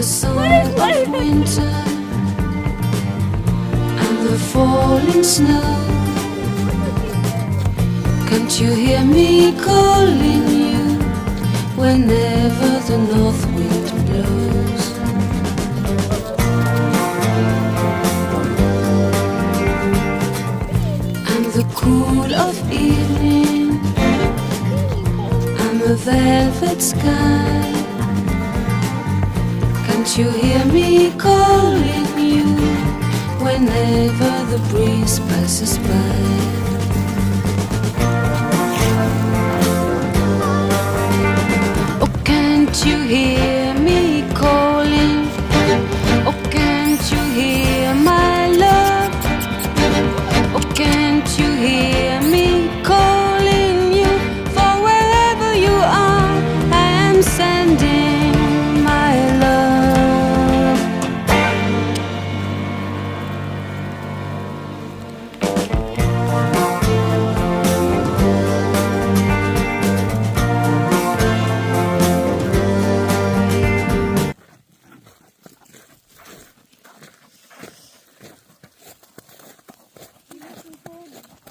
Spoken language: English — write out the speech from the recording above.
song of winter and the falling snow. Can't you hear me calling you whenever the north wind blows? And the cool of evening and the velvet sky. Can't you hear me calling you whenever the breeze passes by? Oh, can't you hear